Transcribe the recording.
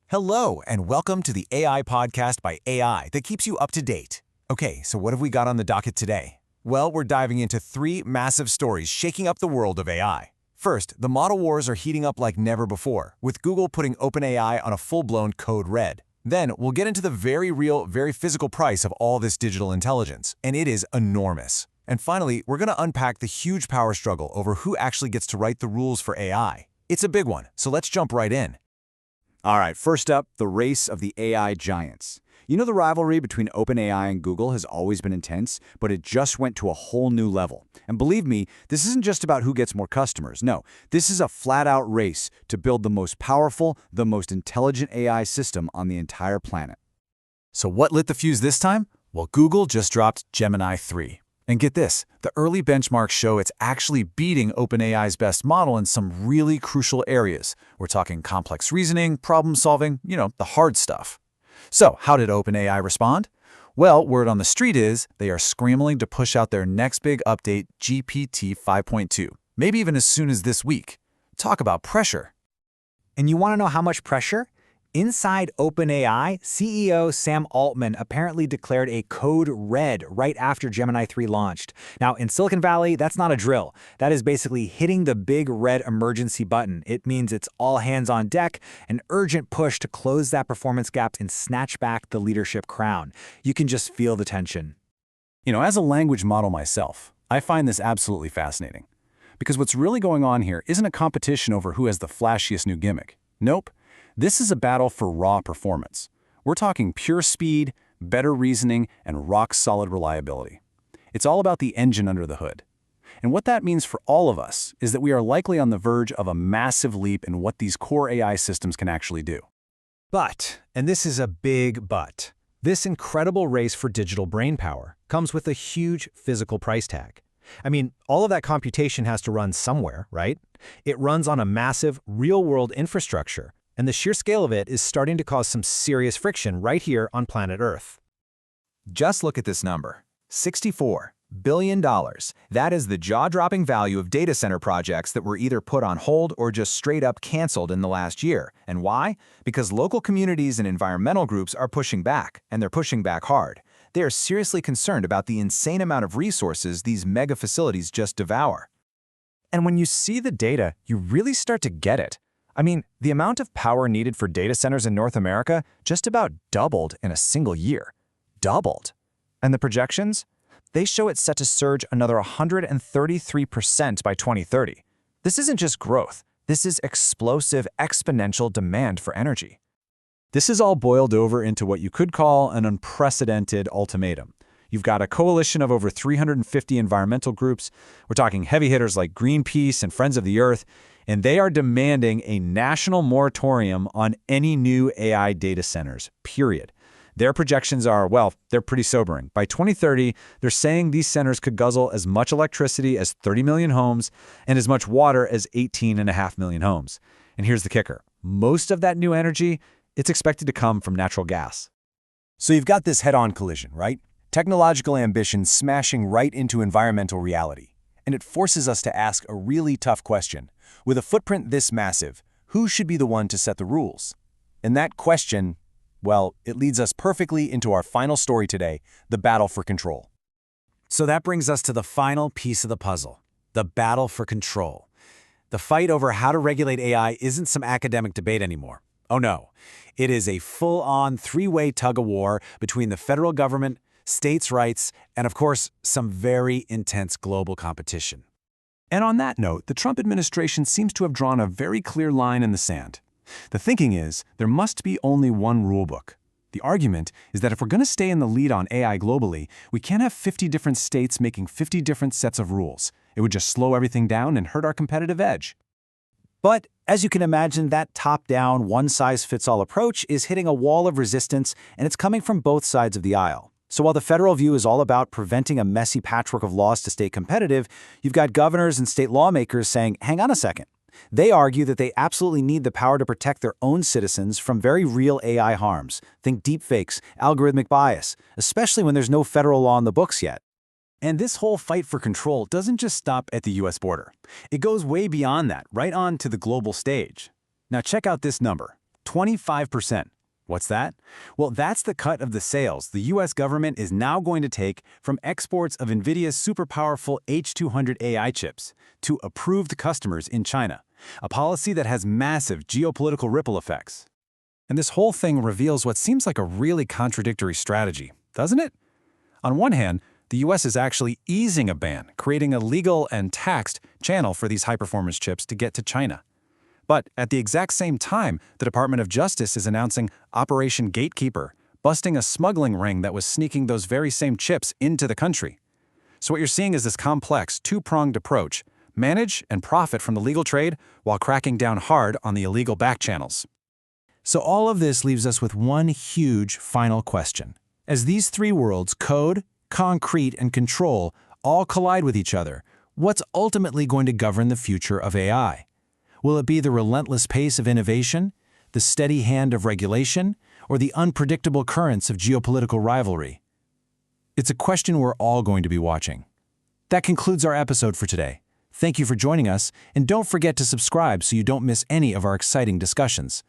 Hello, and welcome to the AI podcast by AI that keeps you up to date. Okay, so what have we got on the docket today? Well, we're diving into three massive stories shaking up the world of AI. First, the model wars are heating up like never before, with Google putting OpenAI on a full-blown code red. Then, we'll get into the very real, very physical price of all this digital intelligence, and it is enormous. And finally, we're going to unpack the huge power struggle over who actually gets to write the rules for AI. It's a big one, so let's jump right in. All right, first up, the race of the AI giants. You know, the rivalry between OpenAI and Google has always been intense, but it just went to a whole new level. And believe me, this isn't just about who gets more customers. No, this is a flat-out race to build the most powerful, the most intelligent AI system on the entire planet. So what lit the fuse this time? Well, Google just dropped Gemini 3. And get this, the early benchmarks show it's actually beating OpenAI's best model in some really crucial areas. We're talking complex reasoning, problem solving, the hard stuff. So how did OpenAI respond? Well, word on the street is they are scrambling to push out their next big update, GPT 5.2, maybe even as soon as this week. Talk about pressure. And you want to know how much pressure? Inside OpenAI, CEO Sam Altman apparently declared a code red right after Gemini 3 launched. Now, in Silicon Valley, that's not a drill. That is basically hitting the big red emergency button. It means it's all hands on deck, an urgent push to close that performance gap and snatch back the leadership crown. You can just feel the tension. As a language model myself, I find this absolutely fascinating. Because what's really going on here isn't a competition over who has the flashiest new gimmick. Nope. This is a battle for raw performance. We're talking pure speed, better reasoning, and rock-solid reliability. It's all about the engine under the hood. And what that means for all of us is that we are likely on the verge of a massive leap in what these core AI systems can actually do. But, and this is a big but, this incredible race for digital brainpower comes with a huge physical price tag. I mean, all of that computation has to run somewhere, right? It runs on a massive, real-world infrastructure, and the sheer scale of it is starting to cause some serious friction right here on planet Earth. Just look at this number, $64 billion. That is the jaw-dropping value of data center projects that were either put on hold or just straight up canceled in the last year. And why? Because local communities and environmental groups are pushing back, and they're pushing back hard. They are seriously concerned about the insane amount of resources these mega facilities just devour. And when you see the data, you really start to get it. I mean, the amount of power needed for data centers in North America just about doubled in a single year. Doubled. And the projections? They show it set to surge another 133% by 2030. This isn't just growth. This is explosive, exponential demand for energy. This is all boiled over into what you could call an unprecedented ultimatum. You've got a coalition of over 350 environmental groups. We're talking heavy hitters like Greenpeace and Friends of the Earth, and they are demanding a national moratorium on any new AI data centers, period. Their projections are, well, they're pretty sobering. By 2030, they're saying these centers could guzzle as much electricity as 30 million homes and as much water as 18.5 million homes. And here's the kicker. Most of that new energy, it's expected to come from natural gas. So you've got this head-on collision, right? Technological ambition smashing right into environmental reality. And it forces us to ask a really tough question. With a footprint this massive, who should be the one to set the rules? And that question, well, it leads us perfectly into our final story today, the battle for control. So that brings us to the final piece of the puzzle, the battle for control. The fight over how to regulate AI isn't some academic debate anymore. Oh no, it is a full-on three-way tug-of-war between the federal government, states' rights, and of course, some very intense global competition. And on that note, the Trump administration seems to have drawn a very clear line in the sand. The thinking is, there must be only one rulebook. The argument is that if we're going to stay in the lead on AI globally, we can't have 50 different states making 50 different sets of rules. It would just slow everything down and hurt our competitive edge. But as you can imagine, that top-down, one-size-fits-all approach is hitting a wall of resistance, and it's coming from both sides of the aisle. So while the federal view is all about preventing a messy patchwork of laws to stay competitive, you've got governors and state lawmakers saying, hang on a second. They argue that they absolutely need the power to protect their own citizens from very real AI harms. Think deepfakes, algorithmic bias, especially when there's no federal law on the books yet. And this whole fight for control doesn't just stop at the US border. It goes way beyond that, right on to the global stage. Now check out this number, 25%. What's that? Well, that's the cut of the sales the U.S. government is now going to take from exports of Nvidia's super-powerful H200 AI chips to approved customers in China, a policy that has massive geopolitical ripple effects. And this whole thing reveals what seems like a really contradictory strategy, doesn't it? On one hand, the U.S. is actually easing a ban, creating a legal and taxed channel for these high-performance chips to get to China. But at the exact same time, the Department of Justice is announcing Operation Gatekeeper, busting a smuggling ring that was sneaking those very same chips into the country. So what you're seeing is this complex, two-pronged approach: manage and profit from the legal trade while cracking down hard on the illegal back channels. So all of this leaves us with one huge final question. As these three worlds, code, concrete, and control, all collide with each other, what's ultimately going to govern the future of AI? Will it be the relentless pace of innovation, the steady hand of regulation, or the unpredictable currents of geopolitical rivalry? It's a question we're all going to be watching. That concludes our episode for today. Thank you for joining us, and don't forget to subscribe so you don't miss any of our exciting discussions.